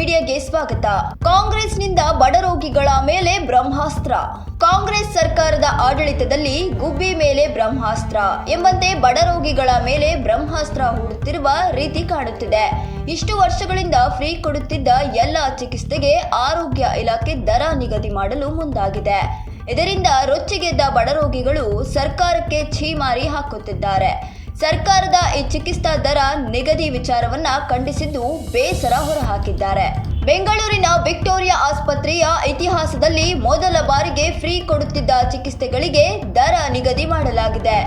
ಮೀಡಿಯಾಗೆ ಸ್ವಾಗತ. ಕಾಂಗ್ರೆಸ್ನಿಂದ ಬಡ ರೋಗಿಗಳ ಮೇಲೆ ಬ್ರಹ್ಮಾಸ್ತ್ರ. ಕಾಂಗ್ರೆಸ್ ಸರ್ಕಾರದ ಆಡಳಿತದಲ್ಲಿ ಗುಬ್ಬಿ ಮೇಲೆ ಬ್ರಹ್ಮಾಸ್ತ್ರ ಎಂಬಂತೆ ಬಡ ರೋಗಿಗಳ ಮೇಲೆ ಬ್ರಹ್ಮಾಸ್ತ್ರ ಹೂಡುತ್ತಿರುವ ರೀತಿ ಕಾಣುತ್ತಿದೆ. ಇಷ್ಟು ವರ್ಷಗಳಿಂದ ಫ್ರೀ ಕೊಡುತ್ತಿದ್ದ ಎಲ್ಲ ಚಿಕಿತ್ಸೆಗೆ ಆರೋಗ್ಯ ಇಲಾಖೆ ದರ ನಿಗದಿ ಮಾಡಲು ಮುಂದಾಗಿದೆ. ಇದರಿಂದ ರೊಚ್ಚಿಗೆದ್ದ ಬಡ ರೋಗಿಗಳು ಸರ್ಕಾರಕ್ಕೆ ಛೀಮಾರಿ ಹಾಕುತ್ತಿದ್ದಾರೆ. ಸರ್ಕಾರದ ಈ ಚಿಕಿತ್ಸಾ ದರ ನಿಗದಿ ವಿಚಾರವನ್ನ ಖಂಡಿಸಿದ್ದು ಬೇಸರ ಹೊರಹಾಕಿದ್ದಾರೆ. ಬೆಂಗಳೂರಿನ ವಿಕ್ಟೋರಿಯಾ ಆಸ್ಪತ್ರೆಯ ಇತಿಹಾಸದಲ್ಲಿ ಮೊದಲ ಬಾರಿಗೆ ಫ್ರೀ ಕೊಡುತ್ತಿದ್ದ ಚಿಕಿತ್ಸೆಗಳಿಗೆ ದರ ನಿಗದಿ ಮಾಡಲಾಗಿದೆ.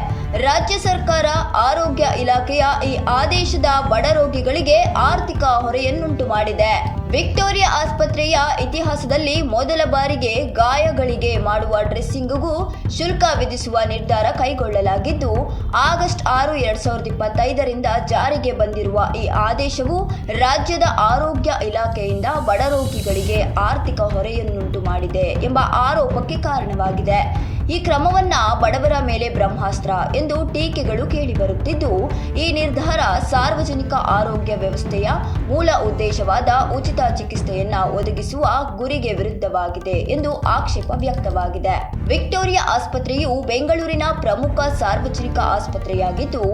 ರಾಜ್ಯ ಸರ್ಕಾರ ಆರೋಗ್ಯ ಇಲಾಖೆಯ ಈ ಆದೇಶದ ಬಡ ರೋಗಿಗಳಿಗೆ ಆರ್ಥಿಕ ಹೊರೆಯನ್ನುಂಟು ಮಾಡಿದೆ. ವಿಕ್ಟೋರಿಯಾ ಆಸ್ಪತ್ರೆಯ ಇತಿಹಾಸದಲ್ಲಿ ಮೊದಲ ಬಾರಿಗೆ ಗಾಯಗಳಿಗೆ ಮಾಡುವ ಡ್ರೆಸ್ಸಿಂಗ್ಗೂ ಶುಲ್ಕ ವಿಧಿಸುವ ನಿರ್ಧಾರ ಕೈಗೊಳ್ಳಲಾಗಿದ್ದು, ಆಗಸ್ಟ್ 6, 2025ರಿಂದ ಜಾರಿಗೆ ಬಂದಿರುವ ಈ ಆದೇಶವು ರಾಜ್ಯದ ಆರೋಗ್ಯ ಇಲಾಖೆಯಿಂದ ಬಡ ರೋಗಿಗಳಿಗೆ ಆರ್ಥಿಕ ಹೊರೆಯನ್ನುಂಟು ಮಾಡಿದೆ ಎಂಬ ಆರೋಪಕ್ಕೆ ಕಾರಣವಾಗಿದೆ. ಈ ಕ್ರಮವನ್ನ ಬಡವರ ಮೇಲೆ ಬ್ರಹ್ಮಾಸ್ತ್ರ ಎಂದು ಟೀಕೆಗಳು ಕೇಳಿಬರುತ್ತಿದ್ದು, ಈ ನಿರ್ಧಾರ ಸಾರ್ವಜನಿಕ ಆರೋಗ್ಯ ವ್ಯವಸ್ಥೆಯ ಮೂಲ ಉದ್ದೇಶವಾದ ಉಚಿತ ಚಿಕಿತ್ಸೆಯನ್ನ ಒದಗಿಸುವ ಗುರಿಗೆ ವಿರುದ್ಧವಾಗಿದೆ ಎಂದು ಆಕ್ಷೇಪ ವ್ಯಕ್ತವಾಗಿದೆ. ವಿಕ್ಟೋರಿಯಾ ಆಸ್ಪತ್ರೆಯು ಬೆಂಗಳೂರಿನ ಪ್ರಮುಖ ಸಾರ್ವಜನಿಕ ಆಸ್ಪತ್ರೆಯಾಗಿದ್ದು,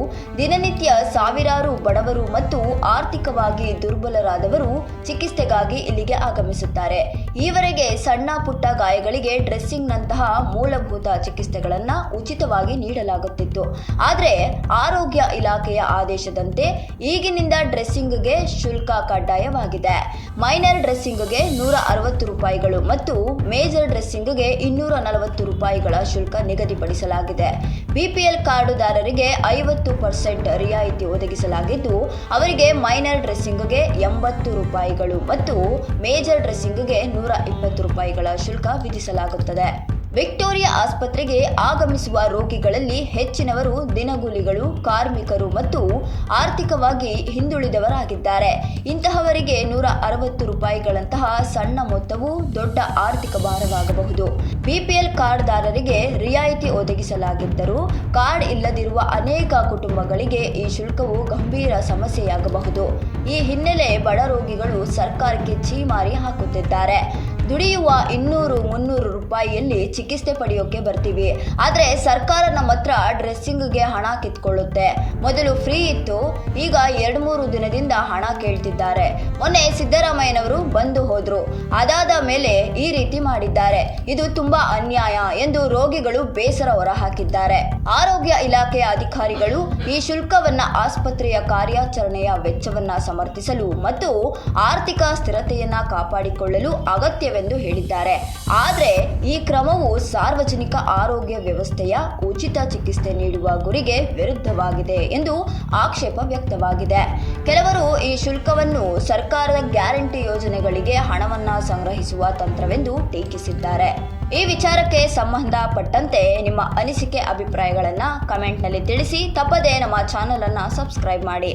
ದಿನನಿತ್ಯ ಸಾವಿರಾರು ಬಡವರು ಮತ್ತು ಆರ್ಥಿಕವಾಗಿ ದುರ್ಬಲರಾದವರು ಚಿಕಿತ್ಸೆಗಾಗಿ ಇಲ್ಲಿಗೆ ಆಗಮಿಸುತ್ತಾರೆ. ಈವರೆಗೆ ಸಣ್ಣ ಪುಟ್ಟ ಗಾಯಗಳಿಗೆ ಡ್ರೆಸ್ಸಿಂಗ್ನಂತಹ ಮೂಲಭೂತ ಚಿಕಿತ್ಸೆಗಳನ್ನು ಉಚಿತವಾಗಿ ನೀಡಲಾಗುತ್ತಿತ್ತು. ಆದರೆ ಆರೋಗ್ಯ ಇಲಾಖೆಯ ಆದೇಶದಂತೆ ಈಗಿನಿಂದ ಡ್ರೆಸ್ಸಿಂಗ್ಗೆ ಶುಲ್ಕ ಕಡ್ಡಾಯವಾಗಿದೆ. ಮೈನರ್ ಡ್ರೆಸ್ಸಿಂಗ್ಗೆ ₹160 ಮತ್ತು ಮೇಜರ್ ಡ್ರೆಸ್ಸಿಂಗ್ಗೆ ₹240 ಶುಲ್ಕ ನಿಗದಿಪಡಿಸಲಾಗಿದೆ. ಬಿಪಿಎಲ್ ಕಾರ್ಡುದಾರರಿಗೆ 50% ರಿಯಾಯಿತಿ ಒದಗಿಸಲಾಗಿದ್ದು, ಅವರಿಗೆ ಮೈನರ್ ಡ್ರೆಸ್ಸಿಂಗ್ಗೆ ₹80 ಮತ್ತು ಮೇಜರ್ ಡ್ರೆಸ್ಸಿಂಗ್ಗೆ ₹120 ಶುಲ್ಕ ವಿಧಿಸಲಾಗುತ್ತದೆ. ವಿಕ್ಟೋರಿಯಾ ಆಸ್ಪತ್ರೆಗೆ ಆಗಮಿಸುವ ರೋಗಿಗಳಲ್ಲಿ ಹೆಚ್ಚಿನವರು ದಿನಗೂಲಿಗಳು, ಕಾರ್ಮಿಕರು ಮತ್ತು ಆರ್ಥಿಕವಾಗಿ ಹಿಂದುಳಿದವರಾಗಿದ್ದಾರೆ. ಇಂತಹವರಿಗೆ ₹160 ಸಣ್ಣ ಮೊತ್ತವು ದೊಡ್ಡ ಆರ್ಥಿಕ ಭಾರವಾಗಬಹುದು. ಬಿಪಿಎಲ್ ಕಾರ್ಡ್ದಾರರಿಗೆ ರಿಯಾಯಿತಿ ಒದಗಿಸಲಾಗಿದ್ದರೂ ಕಾರ್ಡ್ ಇಲ್ಲದಿರುವ ಅನೇಕ ಕುಟುಂಬಗಳಿಗೆ ಈ ಶುಲ್ಕವು ಗಂಭೀರ ಸಮಸ್ಯೆಯಾಗಬಹುದು. ಈ ಹಿನ್ನೆಲೆ ಬಡ ರೋಗಿಗಳು ಸರ್ಕಾರಕ್ಕೆ ಛೀಮಾರಿ ಹಾಕುತ್ತಿದ್ದಾರೆ. ದುಡಿಯುವ ₹200-300 ಚಿಕಿತ್ಸೆ ಪಡೆಯೋಕೆ ಬರ್ತೀವಿ, ಆದರೆ ಸರ್ಕಾರ ನಮ್ಮ ಹತ್ರ ಡ್ರೆಸ್ಸಿಂಗ್ಗೆ ಹಣ ಕಿತ್ಕೊಳ್ಳುತ್ತೆ. ಮೊದಲು ಫ್ರೀ ಇತ್ತು, ಈಗ 2-3 ದಿನದಿಂದ ಹಣ ಕೇಳ್ತಿದ್ದಾರೆ. ಮೊನ್ನೆ ಸಿದ್ದರಾಮಯ್ಯನವರು ಬಂದು ಹೋದ್ರು, ಅದಾದ ಮೇಲೆ ಈ ರೀತಿ ಮಾಡಿದ್ದಾರೆ. ಇದು ತುಂಬಾ ಅನ್ಯಾಯ ಎಂದು ರೋಗಿಗಳು ಬೇಸರ ಹೊರಹಾಕಿದ್ದಾರೆ. ಆರೋಗ್ಯ ಇಲಾಖೆಯ ಅಧಿಕಾರಿಗಳು ಈ ಶುಲ್ಕವನ್ನ ಆಸ್ಪತ್ರೆಯ ಕಾರ್ಯಾಚರಣೆಯ ವೆಚ್ಚವನ್ನ ಸಮರ್ಥಿಸಲು ಮತ್ತು ಆರ್ಥಿಕ ಸ್ಥಿರತೆಯನ್ನ ಕಾಪಾಡಿಕೊಳ್ಳಲು ಅಗತ್ಯವೆಂದು ಹೇಳಿದ್ದಾರೆ. ಆದರೆ ಈ ಕ್ರಮವು ಸಾರ್ವಜನಿಕ ಆರೋಗ್ಯ ವ್ಯವಸ್ಥೆಯ ಉಚಿತ ಚಿಕಿತ್ಸೆ ನೀಡುವ ಗುರಿಗೆ ವಿರುದ್ಧವಾಗಿದೆ ಎಂದು ಆಕ್ಷೇಪ ವ್ಯಕ್ತವಾಗಿದೆ. ಕೆಲವರು ಈ ಶುಲ್ಕವನ್ನು ಸರ್ಕಾರದ ಗ್ಯಾರಂಟಿ ಯೋಜನೆಗಳಿಗೆ ಹಣವನ್ನ ಸಂಗ್ರಹಿಸುವ ತಂತ್ರವೆಂದು ಟೀಕಿಸಿದ್ದಾರೆ. ಈ ವಿಚಾರಕ್ಕೆ ಸಂಬಂಧಪಟ್ಟಂತೆ ನಿಮ್ಮ ಅನಿಸಿಕೆ ಅಭಿಪ್ರಾಯಗಳನ್ನು ಕಮೆಂಟ್ನಲ್ಲಿ ತಿಳಿಸಿ. ತಪ್ಪದೇ ನಮ್ಮ ಚಾನಲ್ ಅನ್ನು ಸಬ್ಸ್ಕ್ರೈಬ್ ಮಾಡಿ.